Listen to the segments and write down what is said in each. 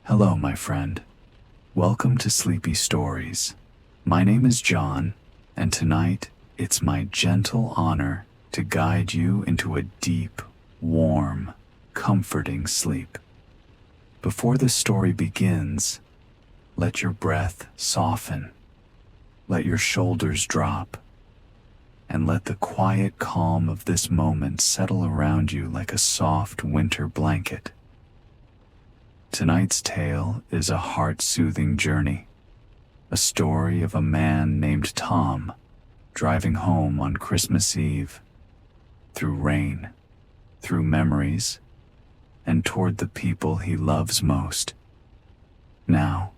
Hello, my friend. Welcome to Sleepy Stories. My name is John, and tonight it's my gentle honor to guide you into a deep, warm, comforting sleep. Before the story begins, let your breath soften, let your shoulders drop, and let the quiet calm of this moment settle around you like a soft winter blanket. Tonight's tale is a heart-soothing journey, a story of a man named Tom driving home on Christmas Eve, through rain, through memories, and toward the people he loves most. Now,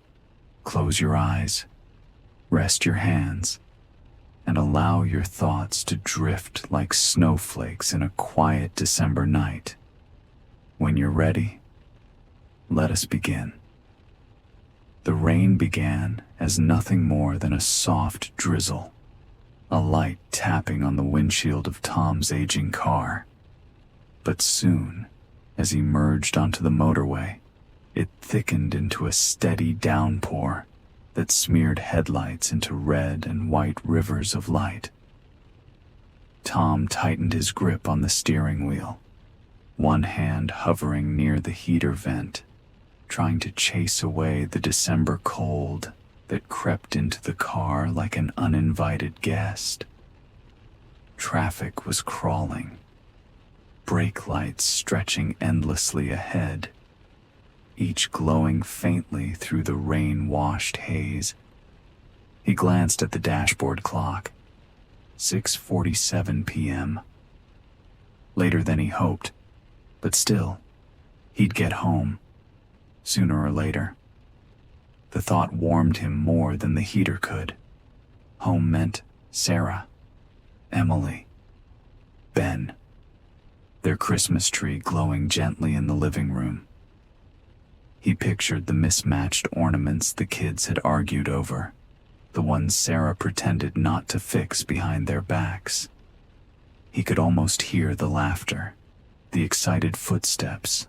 close your eyes, rest your hands, and allow your thoughts to drift like snowflakes in a quiet December night. When you're ready, let us begin. The rain began as nothing more than a soft drizzle, a light tapping on the windshield of Tom's aging car. But soon, as he merged onto the motorway, it thickened into a steady downpour that smeared headlights into red and white rivers of light. Tom tightened his grip on the steering wheel, one hand hovering near the heater vent, trying to chase away the December cold that crept into the car like an uninvited guest. Traffic was crawling, brake lights stretching endlessly ahead, each glowing faintly through the rain-washed haze. He glanced at the dashboard clock. 6:47 p.m. Later than he hoped, but still, he'd get home, sooner or later. The thought warmed him more than the heater could. Home meant Sarah, Emily, Ben, their Christmas tree glowing gently in the living room. He pictured the mismatched ornaments the kids had argued over, the ones Sarah pretended not to fix behind their backs. He could almost hear the laughter, the excited footsteps,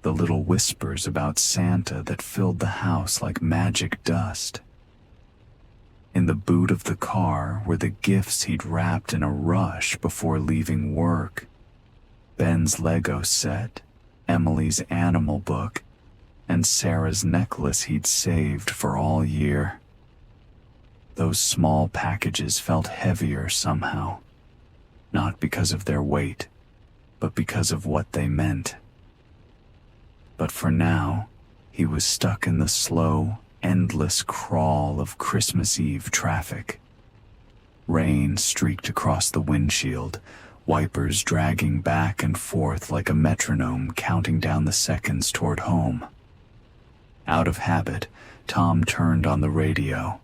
the little whispers about Santa that filled the house like magic dust. In the boot of the car were the gifts he'd wrapped in a rush before leaving work: Ben's Lego set, Emily's animal book, and Sarah's necklace he'd saved for all year. Those small packages felt heavier somehow, not because of their weight, but because of what they meant. But for now, he was stuck in the slow, endless crawl of Christmas Eve traffic. Rain streaked across the windshield, wipers dragging back and forth like a metronome counting down the seconds toward home. Out of habit, Tom turned on the radio,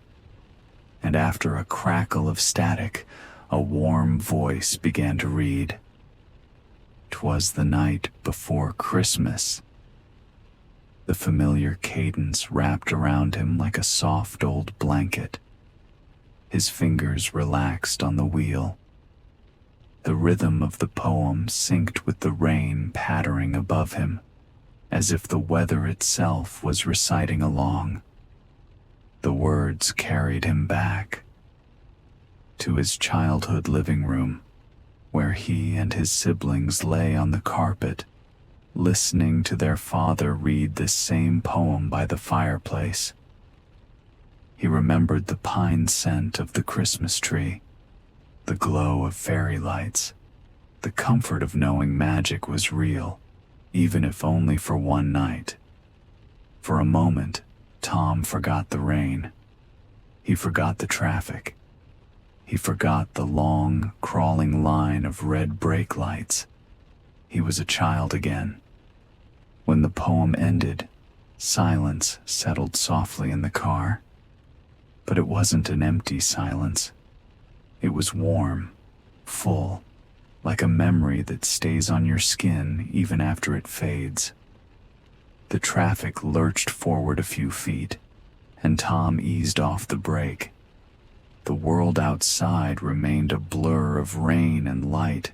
and after a crackle of static, a warm voice began to read. "'Twas the night before Christmas." The familiar cadence wrapped around him like a soft old blanket. His fingers relaxed on the wheel. The rhythm of the poem synced with the rain pattering above him, as if the weather itself was reciting along. The words carried him back to his childhood living room, where he and his siblings lay on the carpet, listening to their father read this same poem by the fireplace. He remembered the pine scent of the Christmas tree, the glow of fairy lights, the comfort of knowing magic was real, even if only for one night. For a moment, Tom forgot the rain. He forgot the traffic. He forgot the long, crawling line of red brake lights. He was a child again. When the poem ended, silence settled softly in the car. But it wasn't an empty silence. It was warm, full, like a memory that stays on your skin even after it fades. The traffic lurched forward a few feet, and Tom eased off the brake. The world outside remained a blur of rain and light,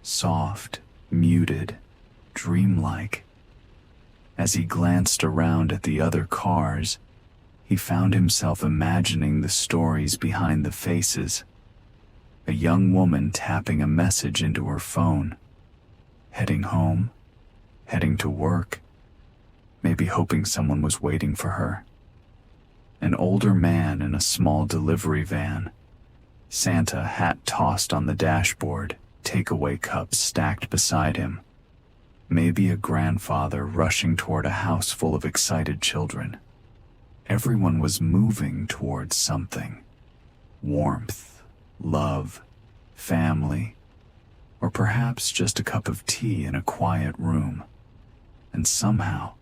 soft, muted, dreamlike. As he glanced around at the other cars, he found himself imagining the stories behind the faces. A young woman tapping a message into her phone, heading home, heading to work, maybe hoping someone was waiting for her. An older man in a small delivery van, Santa hat tossed on the dashboard, takeaway cups stacked beside him. Maybe a grandfather rushing toward a house full of excited children. Everyone was moving towards something. Warmth, love, family, or perhaps just a cup of tea in a quiet room. And somehow,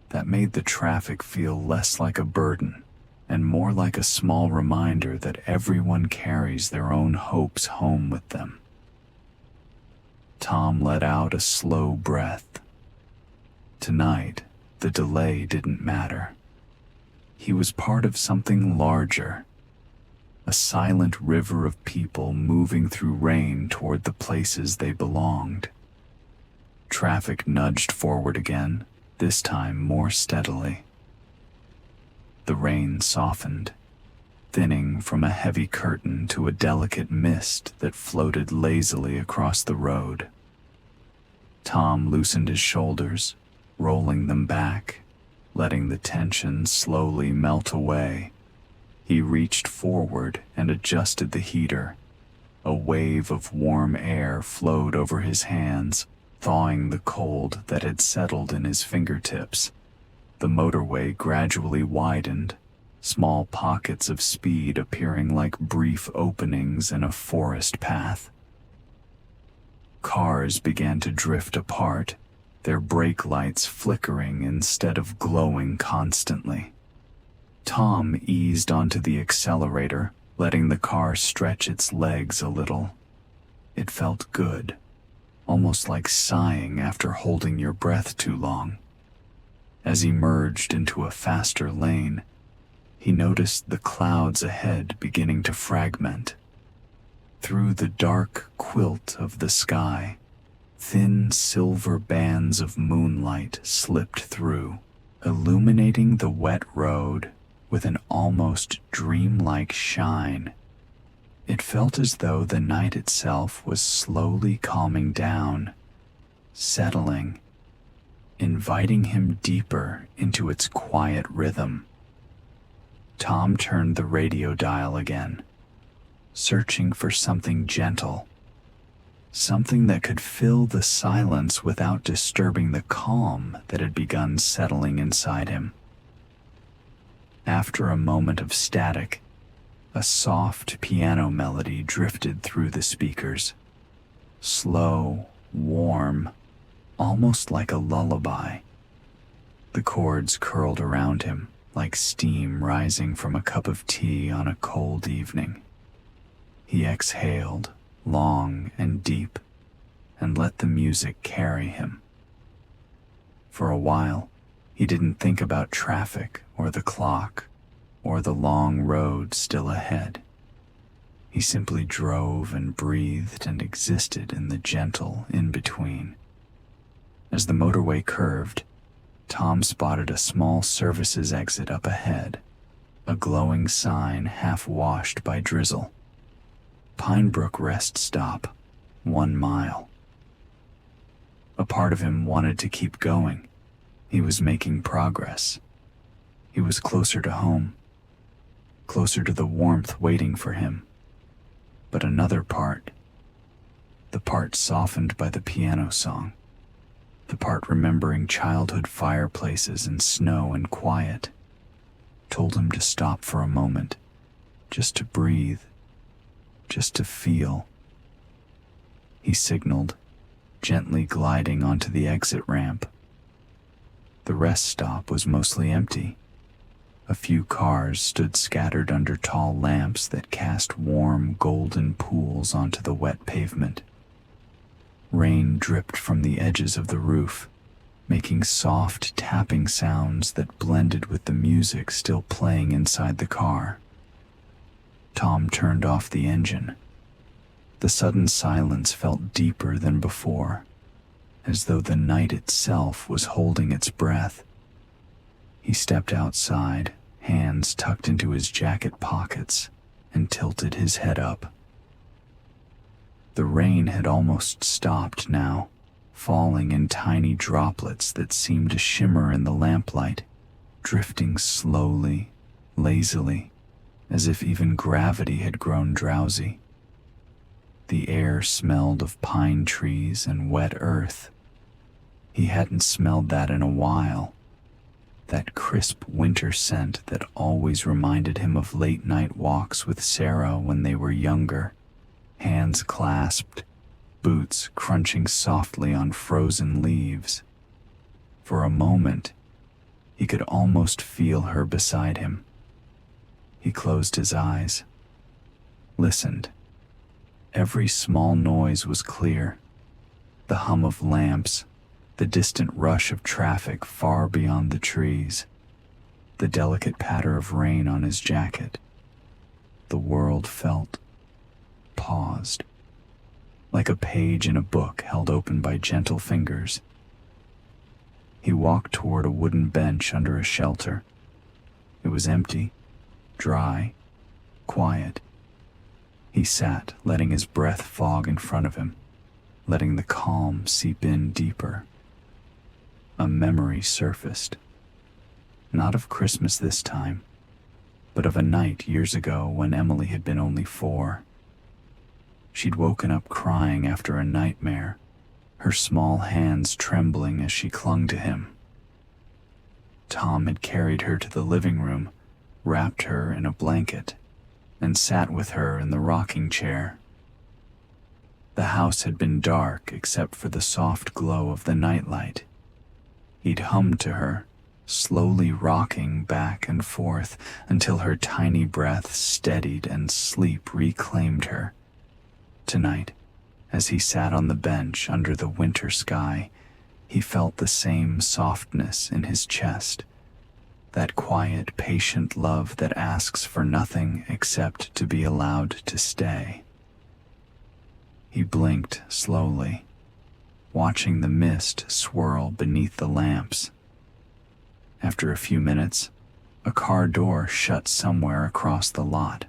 that made the traffic feel less like a burden and more like a small reminder that everyone carries their own hopes home with them. Tom let out a slow breath. Tonight, the delay didn't matter. He was part of something larger, a silent river of people moving through rain toward the places they belonged. Traffic nudged forward again, this time more steadily. The rain softened, thinning from a heavy curtain to a delicate mist that floated lazily across the road. Tom loosened his shoulders, rolling them back, letting the tension slowly melt away. He reached forward and adjusted the heater. A wave of warm air flowed over his hands, thawing the cold that had settled in his fingertips. The motorway gradually widened, small pockets of speed appearing like brief openings in a forest path. Cars began to drift apart, their brake lights flickering instead of glowing constantly. Tom eased onto the accelerator, letting the car stretch its legs a little. It felt good, almost like sighing after holding your breath too long. As he merged into a faster lane, he noticed the clouds ahead beginning to fragment. Through the dark quilt of the sky, thin silver bands of moonlight slipped through, illuminating the wet road with an almost dreamlike shine. It felt as though the night itself was slowly calming down, settling, inviting him deeper into its quiet rhythm. Tom turned the radio dial again, searching for something gentle, something that could fill the silence without disturbing the calm that had begun settling inside him. After a moment of static, a soft piano melody drifted through the speakers. Slow, warm, almost like a lullaby. The chords curled around him like steam rising from a cup of tea on a cold evening. He exhaled, long and deep, and let the music carry him. For a while, he didn't think about traffic or the clock or the long road still ahead. He simply drove and breathed and existed in the gentle in-between. As the motorway curved, Tom spotted a small services exit up ahead, a glowing sign half washed by drizzle. Pinebrook Rest Stop, 1 mile. A part of him wanted to keep going. He was making progress. He was closer to home, closer to the warmth waiting for him. But another part, the part softened by the piano song, the part remembering childhood fireplaces and snow and quiet, told him to stop for a moment, just to breathe, just to feel. He signaled, gently gliding onto the exit ramp. The rest stop was mostly empty. A few cars stood scattered under tall lamps that cast warm, golden pools onto the wet pavement. Rain dripped from the edges of the roof, making soft tapping sounds that blended with the music still playing inside the car. Tom turned off the engine. The sudden silence felt deeper than before, as though the night itself was holding its breath, He stepped outside, hands tucked into his jacket pockets, and tilted his head up. The rain had almost stopped now, falling in tiny droplets that seemed to shimmer in the lamplight, drifting slowly, lazily, as if even gravity had grown drowsy. The air smelled of pine trees and wet earth. He hadn't smelled that in a while. That crisp winter scent that always reminded him of late-night walks with Sarah when they were younger, hands clasped, boots crunching softly on frozen leaves. For a moment, he could almost feel her beside him. He closed his eyes, listened. Every small noise was clear. The hum of lamps, the distant rush of traffic far beyond the trees, the delicate patter of rain on his jacket. The world felt paused, like a page in a book held open by gentle fingers. He walked toward a wooden bench under a shelter. It was empty, dry, quiet. He sat, letting his breath fog in front of him, letting the calm seep in deeper. A memory surfaced, not of Christmas this time, but of a night years ago when Emily had been only 4. She'd woken up crying after a nightmare, her small hands trembling as she clung to him. Tom had carried her to the living room, wrapped her in a blanket, and sat with her in the rocking chair. The house had been dark except for the soft glow of the nightlight. He'd hummed to her, slowly rocking back and forth until her tiny breath steadied and sleep reclaimed her. Tonight, as he sat on the bench under the winter sky, he felt the same softness in his chest, that quiet, patient love that asks for nothing except to be allowed to stay. He blinked slowly, watching the mist swirl beneath the lamps. After a few minutes, a car door shut somewhere across the lot.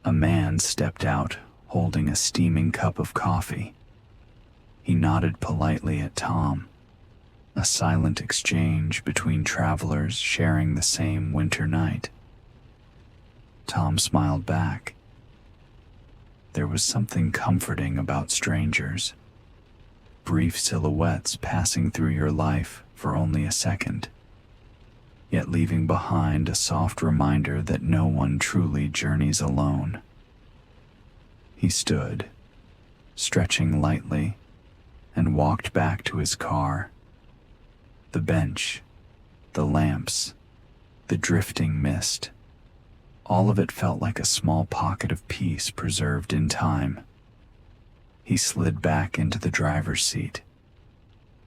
A man stepped out, holding a steaming cup of coffee. He nodded politely at Tom, a silent exchange between travelers sharing the same winter night. Tom smiled back. There was something comforting about strangers, brief silhouettes passing through your life for only a second, yet leaving behind a soft reminder that no one truly journeys alone. He stood, stretching lightly, and walked back to his car. The bench, the lamps, the drifting mist, all of it felt like a small pocket of peace preserved in time. He slid back into the driver's seat.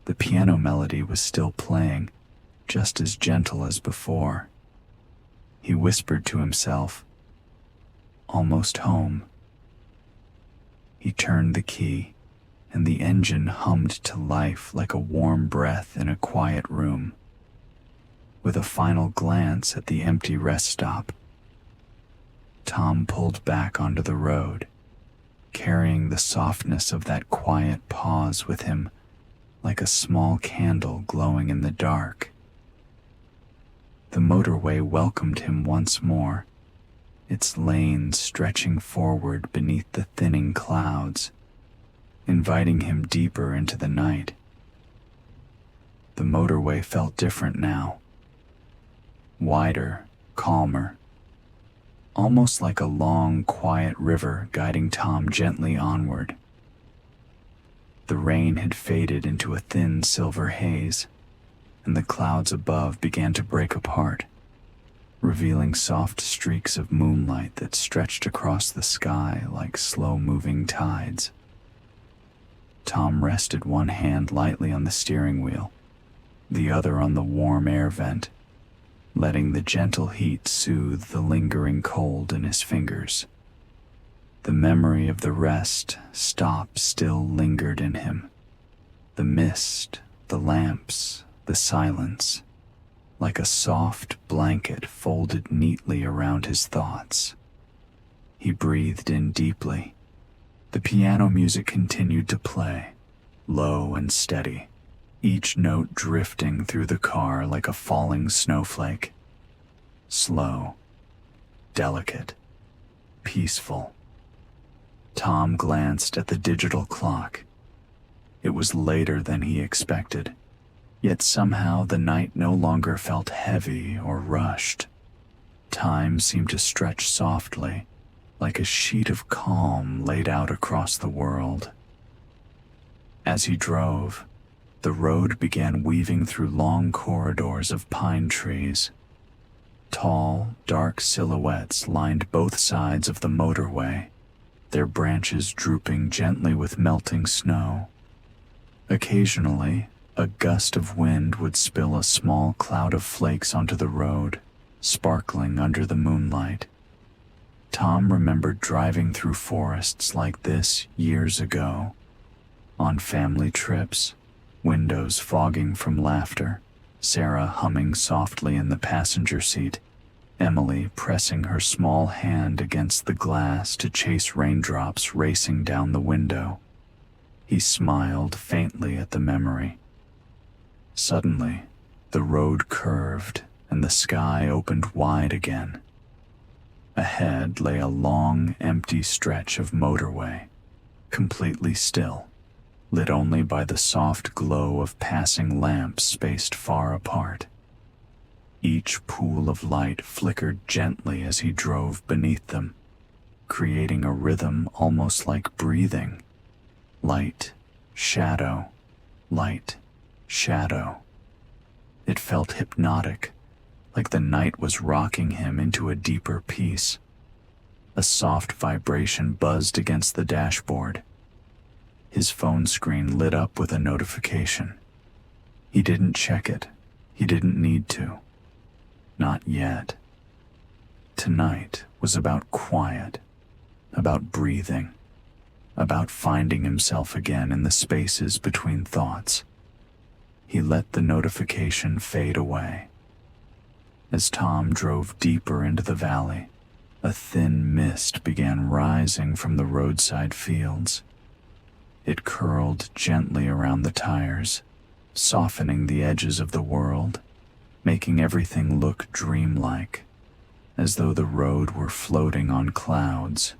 The piano melody was still playing, just as gentle as before. He whispered to himself, "Almost home." He turned the key, and the engine hummed to life like a warm breath in a quiet room. With a final glance at the empty rest stop, Tom pulled back onto the road, carrying the softness of that quiet pause with him like a small candle glowing in the dark. The motorway welcomed him once more, its lanes stretching forward beneath the thinning clouds, inviting him deeper into the night. The motorway felt different now, wider, calmer, almost like a long, quiet river guiding Tom gently onward. The rain had faded into a thin silver haze, and the clouds above began to break apart, revealing soft streaks of moonlight that stretched across the sky like slow-moving tides. Tom rested one hand lightly on the steering wheel, the other on the warm air vent, letting the gentle heat soothe the lingering cold in his fingers. The memory of the rest stop still lingered in him. The mist, the lamps, the silence. like a soft blanket folded neatly around his thoughts. He breathed in deeply. The piano music continued to play, low and steady, each note drifting through the car like a falling snowflake. Slow, delicate, peaceful. Tom glanced at the digital clock. It was later than he expected, yet somehow the night no longer felt heavy or rushed. Time seemed to stretch softly, like a sheet of calm laid out across the world. As he drove, the road began weaving through long corridors of pine trees. Tall, dark silhouettes lined both sides of the motorway, their branches drooping gently with melting snow. Occasionally, a gust of wind would spill a small cloud of flakes onto the road, sparkling under the moonlight. Tom remembered driving through forests like this years ago, on family trips, windows fogging from laughter, Sarah humming softly in the passenger seat, Emily pressing her small hand against the glass to chase raindrops racing down the window. He smiled faintly at the memory. Suddenly, the road curved and the sky opened wide again. Ahead lay a long, empty stretch of motorway, completely still, lit only by the soft glow of passing lamps spaced far apart. Each pool of light flickered gently as he drove beneath them, creating a rhythm almost like breathing. Light, shadow, light, shadow. It felt hypnotic, like the night was rocking him into a deeper peace. A soft vibration buzzed against the dashboard. His phone screen lit up with a notification. He didn't check it. He didn't need to. Not yet. Tonight was about quiet, about breathing, about finding himself again in the spaces between thoughts. He let the notification fade away. As Tom drove deeper into the valley, a thin mist began rising from the roadside fields. It curled gently around the tires, softening the edges of the world, making everything look dreamlike, as though the road were floating on clouds.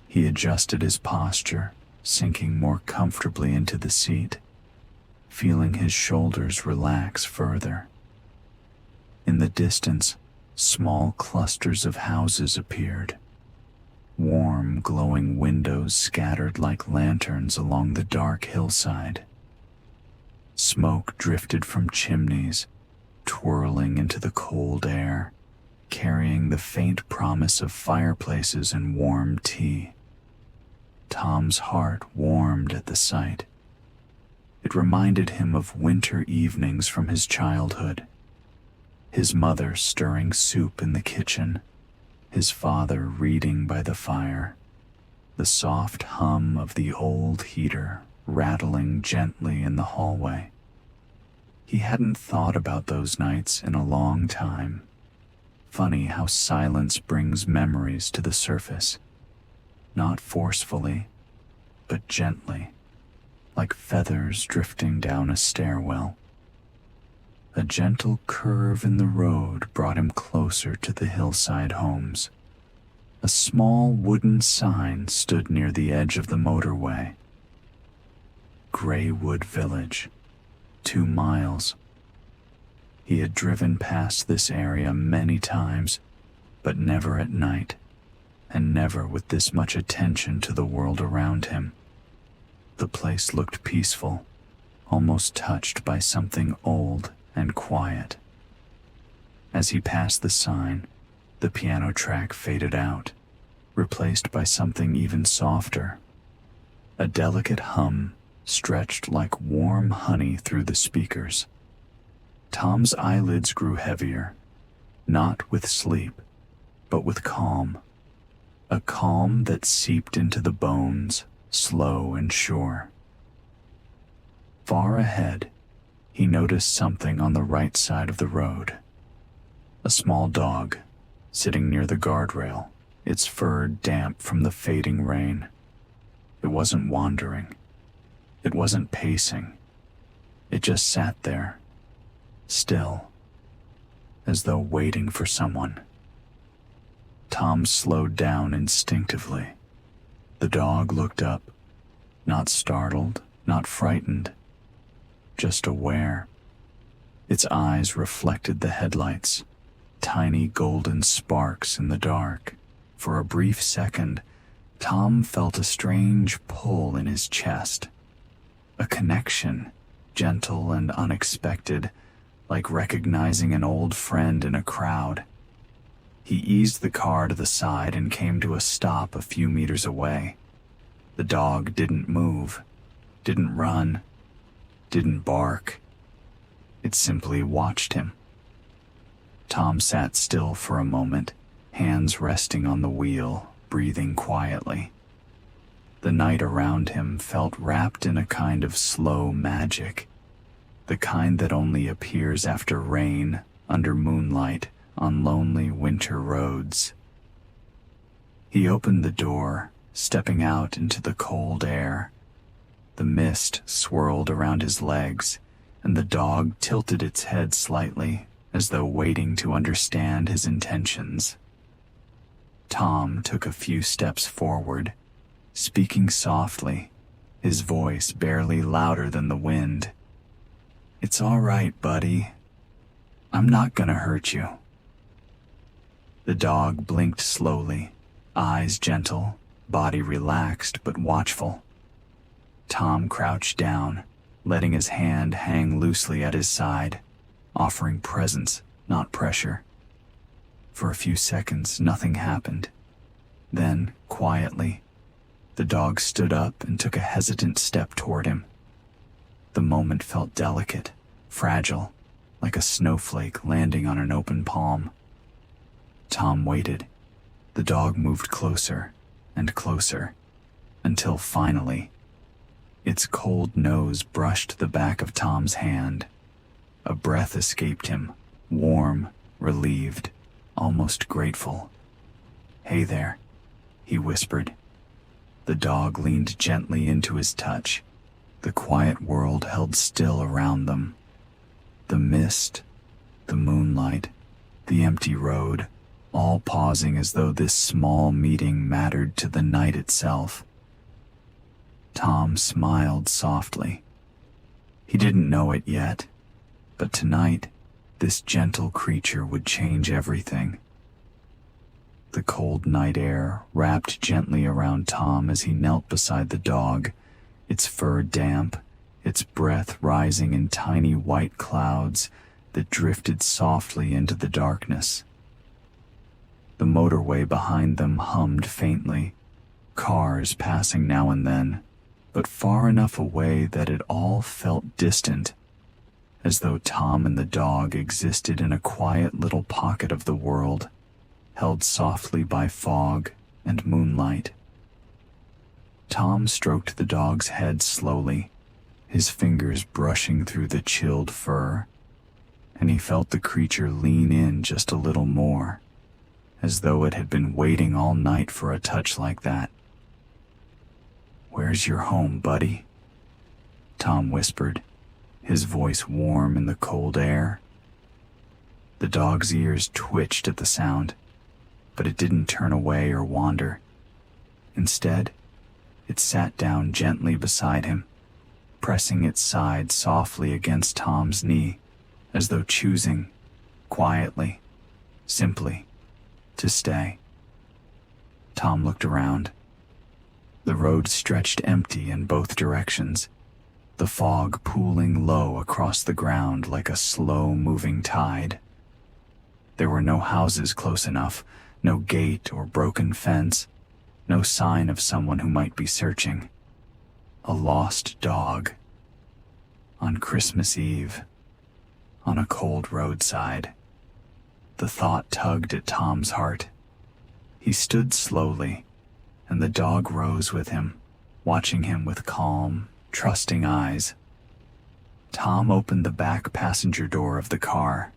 He adjusted his posture, sinking more comfortably into the seat, feeling his shoulders relax further. In the distance, small clusters of houses appeared. Warm, glowing windows scattered like lanterns along the dark hillside. Smoke drifted from chimneys, twirling into the cold air, carrying the faint promise of fireplaces and warm tea. Tom's heart warmed at the sight. It reminded him of winter evenings from his childhood. His mother stirring soup in the kitchen, his father reading by the fire, the soft hum of the old heater rattling gently in the hallway. He hadn't thought about those nights in a long time. Funny how silence brings memories to the surface, not forcefully, but gently, like feathers drifting down a stairwell. A gentle curve in the road brought him closer to the hillside homes. A small wooden sign stood near the edge of the motorway. Graywood Village, 2 miles. He had driven past this area many times, but never at night, and never with this much attention to the world around him. The place looked peaceful, almost touched by something old and quiet. As he passed the sign, the piano track faded out, replaced by something even softer. A delicate hum stretched like warm honey through the speakers. Tom's eyelids grew heavier, not with sleep, but with calm. A calm that seeped into the bones, slow and sure. Far ahead, he noticed something on the right side of the road. A small dog, sitting near the guardrail, its fur damp from the fading rain. It wasn't wandering. It wasn't pacing. It just sat there, still, as though waiting for someone. Tom slowed down instinctively. The dog looked up, not startled, not frightened, just aware. Its eyes reflected the headlights, tiny golden sparks in the dark. For a brief second, Tom felt a strange pull in his chest. A connection, gentle and unexpected, like recognizing an old friend in a crowd. He eased the car to the side and came to a stop a few meters away. The dog didn't move, didn't run, didn't bark. It simply watched him. Tom sat still for a moment, hands resting on the wheel, breathing quietly. The night around him felt wrapped in a kind of slow magic, the kind that only appears after rain, under moonlight, on lonely winter roads. He opened the door, stepping out into the cold air. The mist swirled around his legs, and the dog tilted its head slightly, as though waiting to understand his intentions. Tom took a few steps forward, speaking softly, his voice barely louder than the wind. "It's all right, buddy. I'm not gonna hurt you." The dog blinked slowly, eyes gentle, body relaxed but watchful. Tom crouched down, letting his hand hang loosely at his side, offering presence, not pressure. For a few seconds, nothing happened. Then, quietly, the dog stood up and took a hesitant step toward him. The moment felt delicate, fragile, like a snowflake landing on an open palm. Tom waited. The dog moved closer and closer, until finally, its cold nose brushed the back of Tom's hand. A breath escaped him, warm, relieved, almost grateful. "Hey there," he whispered. The dog leaned gently into his touch. The quiet world held still around them. The mist, the moonlight, the empty road, all pausing as though this small meeting mattered to the night itself. Tom smiled softly. He didn't know it yet, but tonight, this gentle creature would change everything. The cold night air wrapped gently around Tom as he knelt beside the dog, its fur damp, its breath rising in tiny white clouds that drifted softly into the darkness. The motorway behind them hummed faintly, cars passing now and then, but far enough away that it all felt distant, as though Tom and the dog existed in a quiet little pocket of the world, held softly by fog and moonlight. Tom stroked the dog's head slowly, his fingers brushing through the chilled fur, and he felt the creature lean in just a little more, as though it had been waiting all night for a touch like that. "Where's your home, buddy?" Tom whispered, his voice warm in the cold air. The dog's ears twitched at the sound, but it didn't turn away or wander. Instead, it sat down gently beside him, pressing its side softly against Tom's knee, as though choosing, quietly, simply, to stay. Tom looked around. The road stretched empty in both directions, the fog pooling low across the ground like a slow-moving tide. There were no houses close enough, no gate or broken fence, no sign of someone who might be searching. A lost dog. On Christmas Eve, on a cold roadside. The thought tugged at Tom's heart. He stood slowly, and the dog rose with him, watching him with calm, trusting eyes. Tom opened the back passenger door of the car,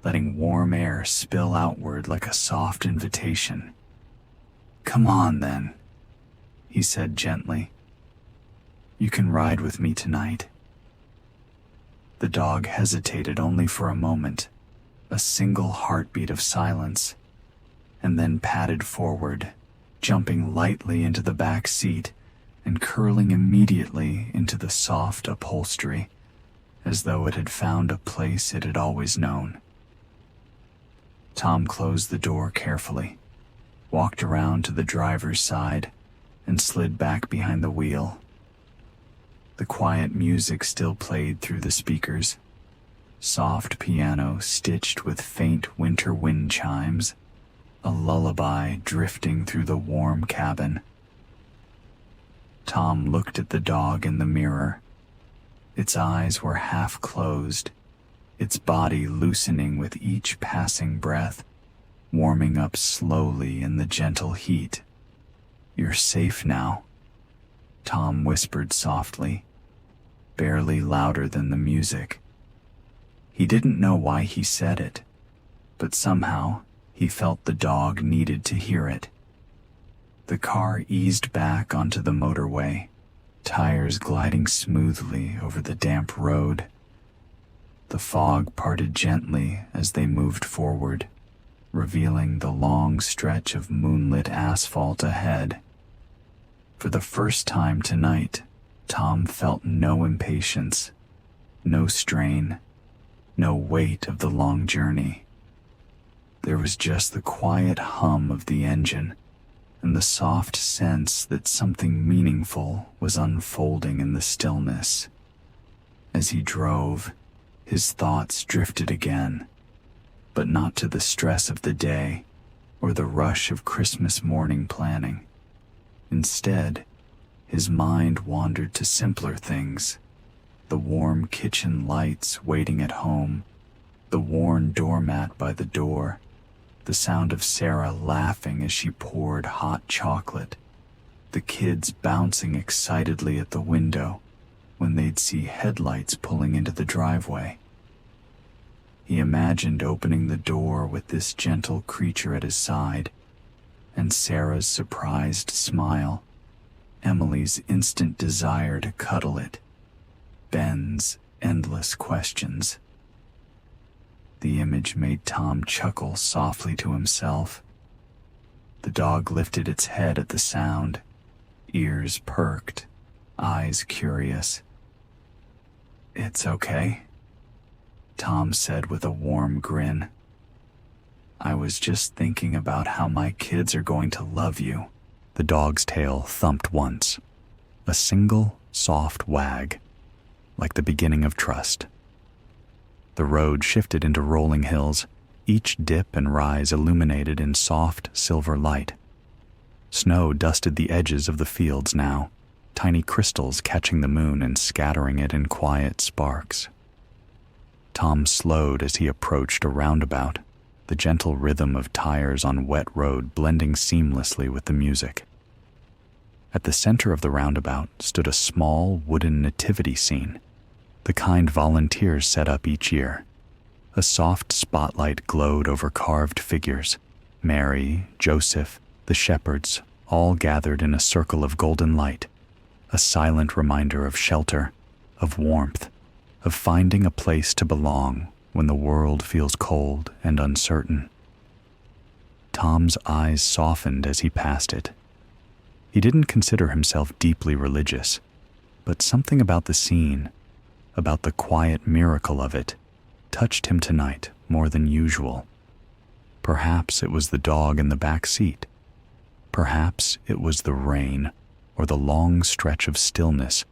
letting warm air spill outward like a soft invitation. "Come on, then," he said gently. "You can ride with me tonight." The dog hesitated only for a moment, a single heartbeat of silence, and then padded forward, jumping lightly into the back seat and curling immediately into the soft upholstery, as though it had found a place it had always known. Tom closed the door carefully, walked around to the driver's side, and slid back behind the wheel. The quiet music still played through the speakers, soft piano stitched with faint winter wind chimes, a lullaby drifting through the warm cabin. Tom looked at the dog in the mirror. Its eyes were half closed, its body loosening with each passing breath, warming up slowly in the gentle heat. "You're safe now," Tom whispered softly, barely louder than the music. He didn't know why he said it, but somehow he felt the dog needed to hear it. The car eased back onto the motorway, tires gliding smoothly over the damp road. The fog parted gently as they moved forward, revealing the long stretch of moonlit asphalt ahead. For the first time tonight, Tom felt no impatience, no strain, no weight of the long journey. There was just the quiet hum of the engine and the soft sense that something meaningful was unfolding in the stillness. As he drove, his thoughts drifted again, but not to the stress of the day or the rush of Christmas morning planning. Instead, his mind wandered to simpler things: the warm kitchen lights waiting at home, the worn doormat by the door, the sound of Sarah laughing as she poured hot chocolate, the kids bouncing excitedly at the window when they'd see headlights pulling into the driveway. He imagined opening the door with this gentle creature at his side, and Sarah's surprised smile, Emily's instant desire to cuddle it, Ben's endless questions. The image made Tom chuckle softly to himself. The dog lifted its head at the sound, ears perked, eyes curious. "It's okay," Tom said with a warm grin. "I was just thinking about how my kids are going to love you." The dog's tail thumped once, a single soft wag, like the beginning of trust. The road shifted into rolling hills, each dip and rise illuminated in soft silver light. Snow dusted the edges of the fields now, tiny crystals catching the moon and scattering it in quiet sparks. Tom slowed as he approached a roundabout, the gentle rhythm of tires on wet road blending seamlessly with the music. At the center of the roundabout stood a small wooden nativity scene, the kind volunteers set up each year. A soft spotlight glowed over carved figures: Mary, Joseph, the shepherds, all gathered in a circle of golden light, a silent reminder of shelter, of warmth, of finding a place to belong when the world feels cold and uncertain. Tom's eyes softened as he passed it. He didn't consider himself deeply religious, but something about the scene, about the quiet miracle of it, touched him tonight more than usual. Perhaps it was the dog in the back seat. Perhaps it was the rain, or the long stretch of stillness,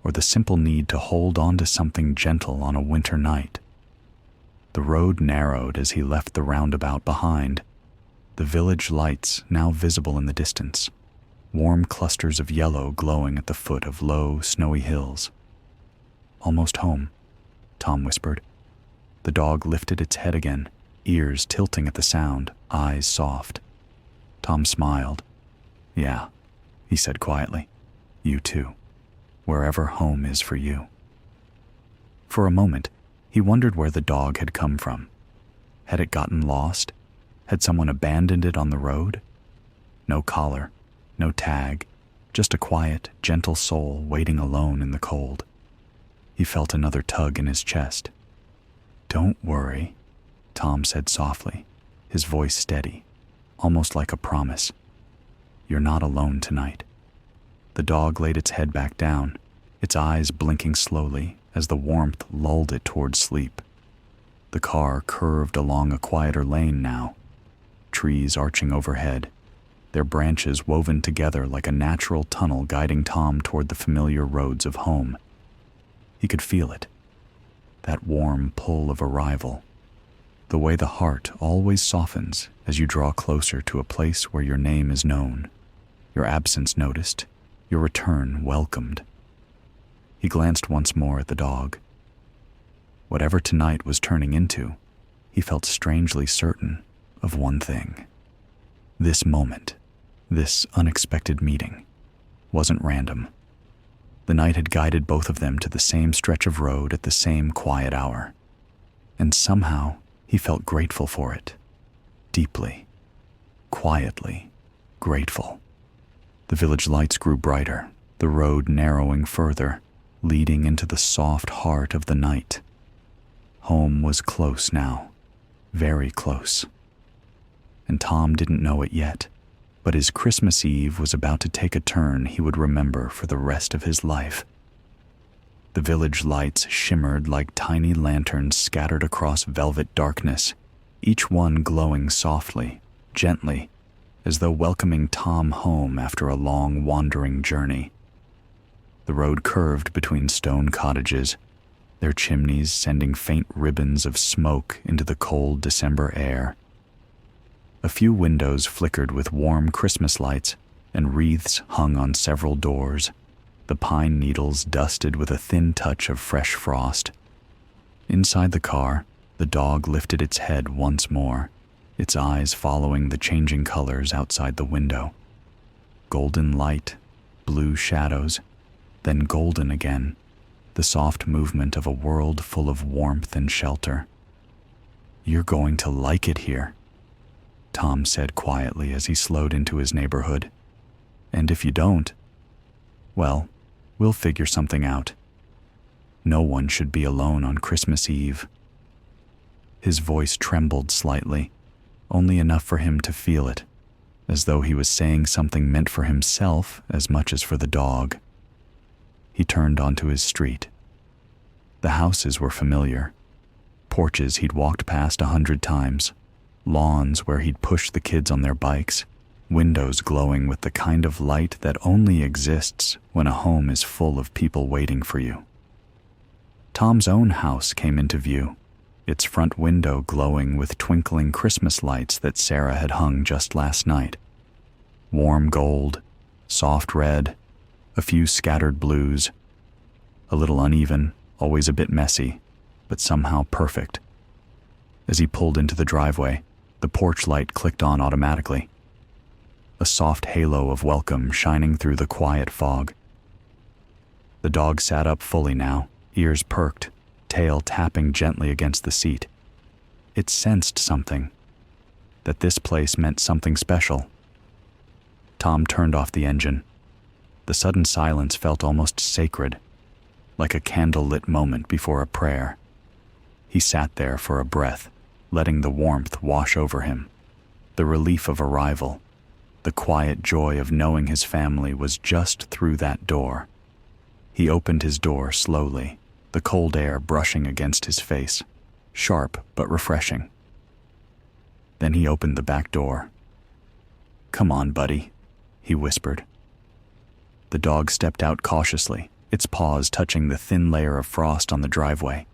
or the simple need to hold on to something gentle on a winter night. The road narrowed as he left the roundabout behind, the village lights now visible in the distance, warm clusters of yellow glowing at the foot of low, snowy hills. "Almost home," Tom whispered. The dog lifted its head again, ears tilting at the sound, eyes soft. Tom smiled. "Yeah," he said quietly. "You too. Wherever home is for you." For a moment, he wondered where the dog had come from. Had it gotten lost? Had someone abandoned it on the road? No collar, no tag, just a quiet, gentle soul waiting alone in the cold. He felt another tug in his chest. "Don't worry," Tom said softly, his voice steady, almost like a promise. "You're not alone tonight." The dog laid its head back down, its eyes blinking slowly as the warmth lulled it toward sleep. The car curved along a quieter lane now, trees arching overhead, their branches woven together like a natural tunnel guiding Tom toward the familiar roads of home. He could feel it, that warm pull of arrival, the way the heart always softens as you draw closer to a place where your name is known, your absence noticed, your return welcomed. He glanced once more at the dog. Whatever tonight was turning into, he felt strangely certain of one thing. This moment, this unexpected meeting, wasn't random. The night had guided both of them to the same stretch of road at the same quiet hour. And somehow, he felt grateful for it. Deeply, quietly grateful. The village lights grew brighter, the road narrowing further, leading into the soft heart of the night. Home was close now, very close. And Tom didn't know it yet, but his Christmas Eve was about to take a turn he would remember for the rest of his life. The village lights shimmered like tiny lanterns scattered across velvet darkness, each one glowing softly, gently, as though welcoming Tom home after a long wandering journey. The road curved between stone cottages, their chimneys sending faint ribbons of smoke into the cold December air. A few windows flickered with warm Christmas lights, and wreaths hung on several doors, the pine needles dusted with a thin touch of fresh frost. Inside the car, the dog lifted its head once more, its eyes following the changing colors outside the window. Golden light, blue shadows, then golden again, the soft movement of a world full of warmth and shelter. "You're going to like it here," Tom said quietly as he slowed into his neighborhood. "And if you don't, well, we'll figure something out. No one should be alone on Christmas Eve." His voice trembled slightly, only enough for him to feel it, as though he was saying something meant for himself as much as for the dog. He turned onto his street. The houses were familiar, porches he'd walked past 100 times, lawns where he'd pushed the kids on their bikes, windows glowing with the kind of light that only exists when a home is full of people waiting for you. Tom's own house came into view, its front window glowing with twinkling Christmas lights that Sarah had hung just last night. Warm gold, soft red, a few scattered blues, a little uneven, always a bit messy, but somehow perfect. As he pulled into the driveway, the porch light clicked on automatically, a soft halo of welcome shining through the quiet fog. The dog sat up fully now, ears perked, tail tapping gently against the seat. It sensed something, that this place meant something special. Tom turned off the engine. The sudden silence felt almost sacred, like a candle-lit moment before a prayer. He sat there for a breath, letting the warmth wash over him, the relief of arrival, the quiet joy of knowing his family was just through that door. He opened his door slowly, the cold air brushing against his face, sharp but refreshing. Then he opened the back door. "Come on, buddy," he whispered. The dog stepped out cautiously, its paws touching the thin layer of frost on the driveway.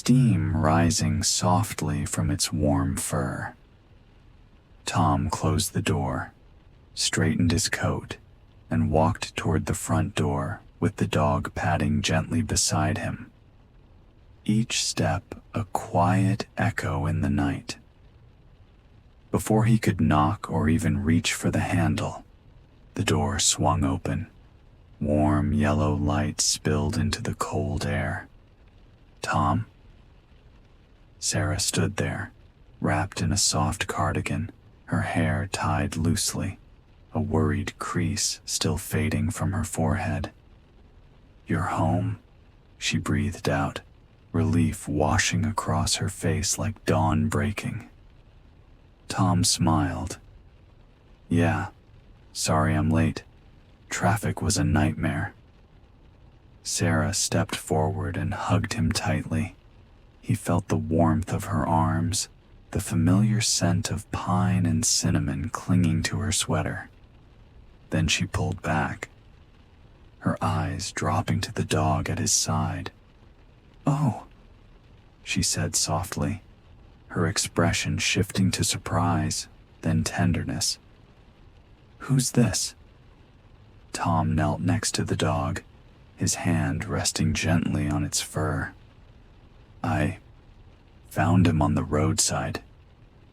steam rising softly from its warm fur. Tom closed the door, straightened his coat, and walked toward the front door with the dog padding gently beside him. Each step a quiet echo in the night. Before he could knock or even reach for the handle, the door swung open. Warm yellow light spilled into the cold air. "Tom?" Sarah stood there, wrapped in a soft cardigan, her hair tied loosely, a worried crease still fading from her forehead. "You're home," she breathed out, relief washing across her face like dawn breaking. Tom smiled. "Yeah, sorry I'm late. Traffic was a nightmare." Sarah stepped forward and hugged him tightly. He felt the warmth of her arms, the familiar scent of pine and cinnamon clinging to her sweater. Then she pulled back, her eyes dropping to the dog at his side. "Oh," she said softly, her expression shifting to surprise, then tenderness. "Who's this?" Tom knelt next to the dog, his hand resting gently on its fur. "I found him on the roadside,"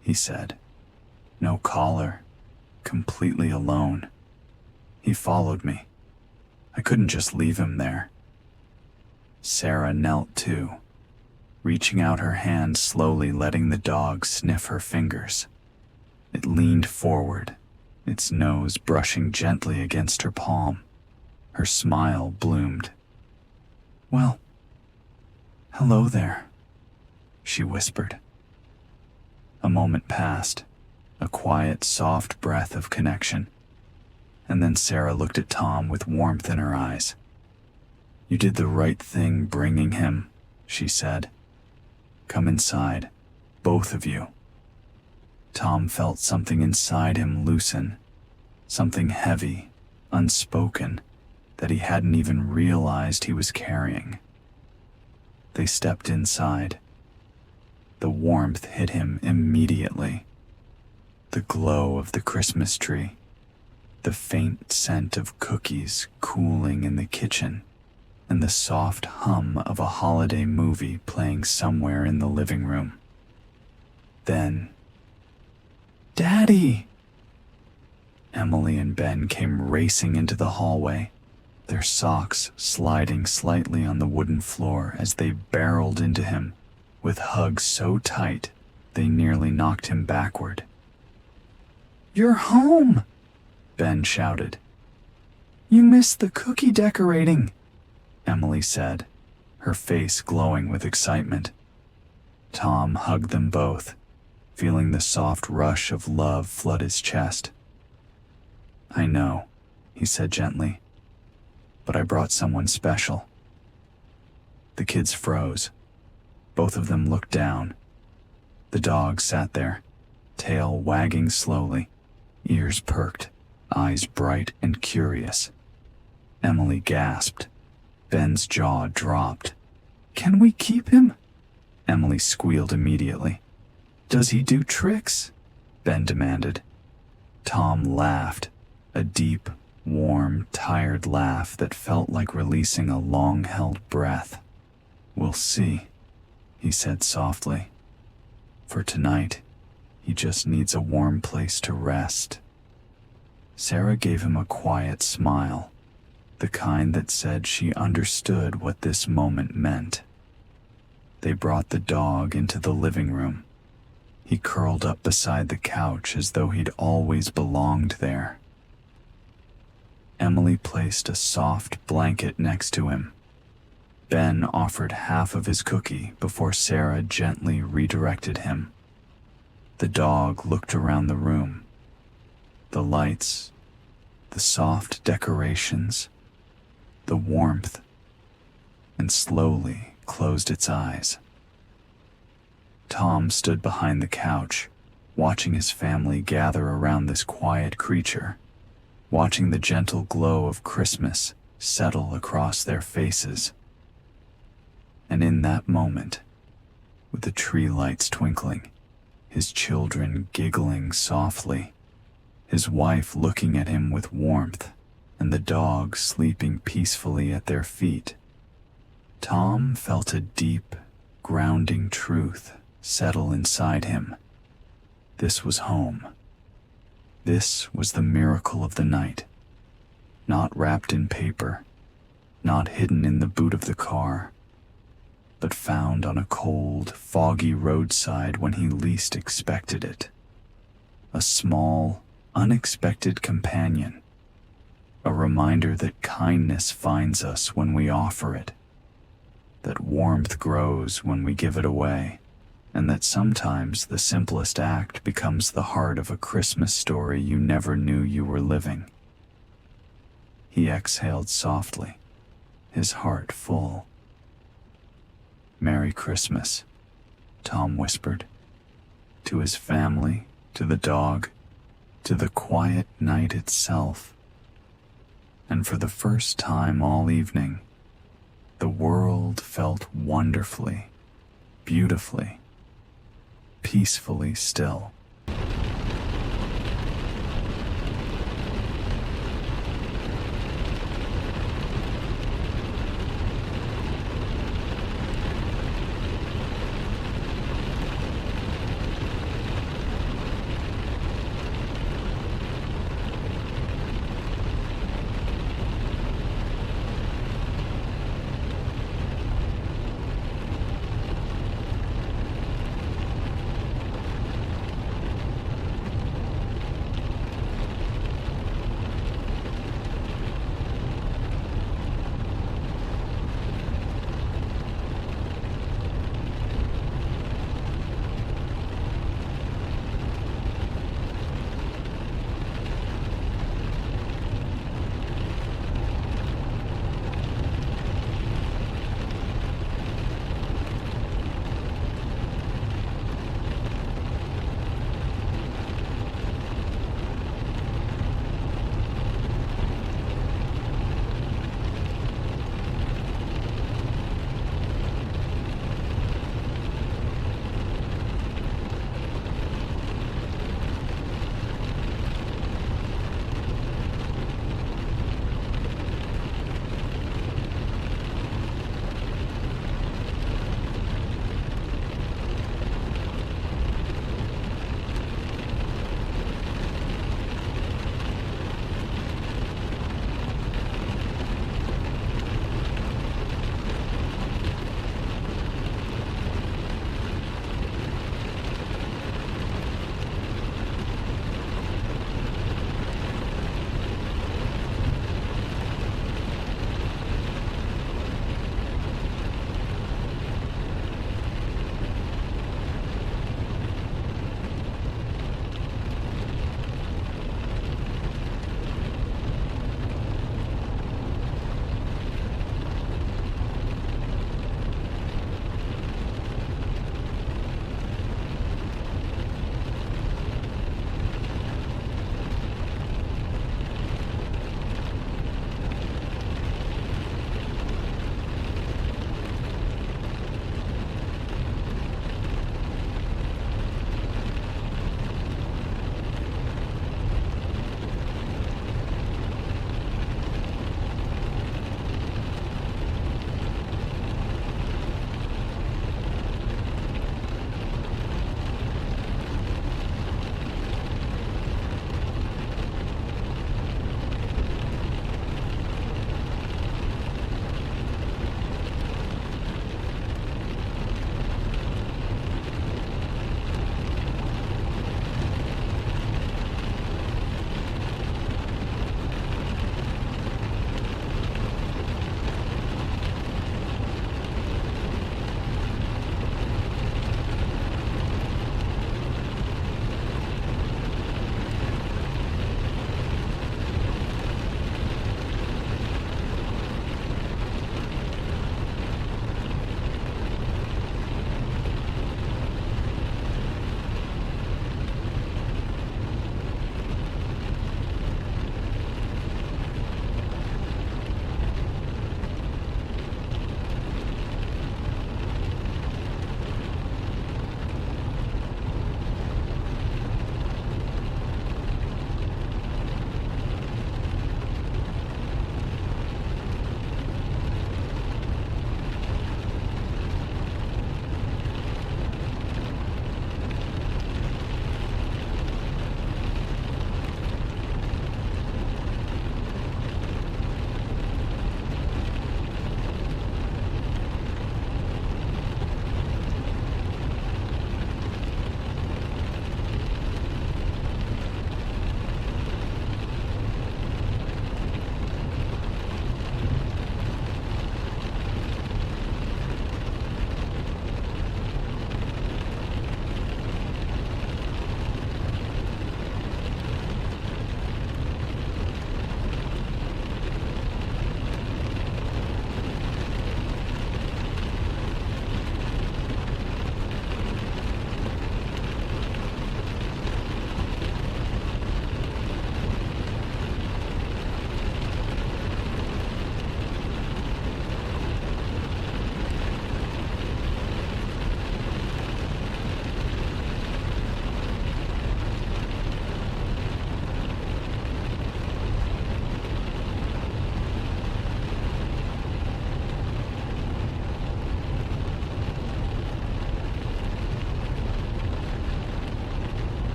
he said. "No collar, completely alone. He followed me. I couldn't just leave him there." Sarah knelt too, reaching out her hand, slowly letting the dog sniff her fingers. It leaned forward, its nose brushing gently against her palm. Her smile bloomed. "Well, hello there," she whispered. A moment passed, a quiet, soft breath of connection, and then Sarah looked at Tom with warmth in her eyes. "You did the right thing bringing him," she said. "Come inside, both of you." Tom felt something inside him loosen, something heavy, unspoken, that he hadn't even realized he was carrying. They stepped inside. The warmth hit him immediately. The glow of the Christmas tree, the faint scent of cookies cooling in the kitchen, and the soft hum of a holiday movie playing somewhere in the living room. Then, "Daddy!" Emily and Ben came racing into the hallway, their socks sliding slightly on the wooden floor as they barreled into him, with hugs so tight they nearly knocked him backward. "You're home!" Ben shouted. "You missed the cookie decorating," Emily said, her face glowing with excitement. Tom hugged them both, feeling the soft rush of love flood his chest. "I know," he said gently, "but I brought someone special." The kids froze. Both of them looked down. The dog sat there, tail wagging slowly, ears perked, eyes bright and curious. Emily gasped. Ben's jaw dropped. "Can we keep him?" Emily squealed immediately. "Does he do tricks?" Ben demanded. Tom laughed, a deep, warm, tired laugh that felt like releasing a long-held breath. "We'll see," he said softly. "For tonight, he just needs a warm place to rest." Sarah gave him a quiet smile, the kind that said she understood what this moment meant. They brought the dog into the living room. He curled up beside the couch as though he'd always belonged there. Emily placed a soft blanket next to him. Ben offered half of his cookie before Sarah gently redirected him. The dog looked around the room. The lights, the soft decorations, the warmth, and slowly closed its eyes. Tom stood behind the couch, watching his family gather around this quiet creature, watching the gentle glow of Christmas settle across their faces. And in that moment, with the tree lights twinkling, his children giggling softly, his wife looking at him with warmth, and the dog sleeping peacefully at their feet, Tom felt a deep, grounding truth settle inside him. This was home. This was the miracle of the night. Not wrapped in paper, not hidden in the boot of the car, but found on a cold, foggy roadside when he least expected it. A small, unexpected companion. A reminder that kindness finds us when we offer it, that warmth grows when we give it away, and that sometimes the simplest act becomes the heart of a Christmas story you never knew you were living. He exhaled softly, his heart full. "Merry Christmas," Tom whispered, to his family, to the dog, to the quiet night itself. And for the first time all evening, the world felt wonderfully, beautifully, peacefully still.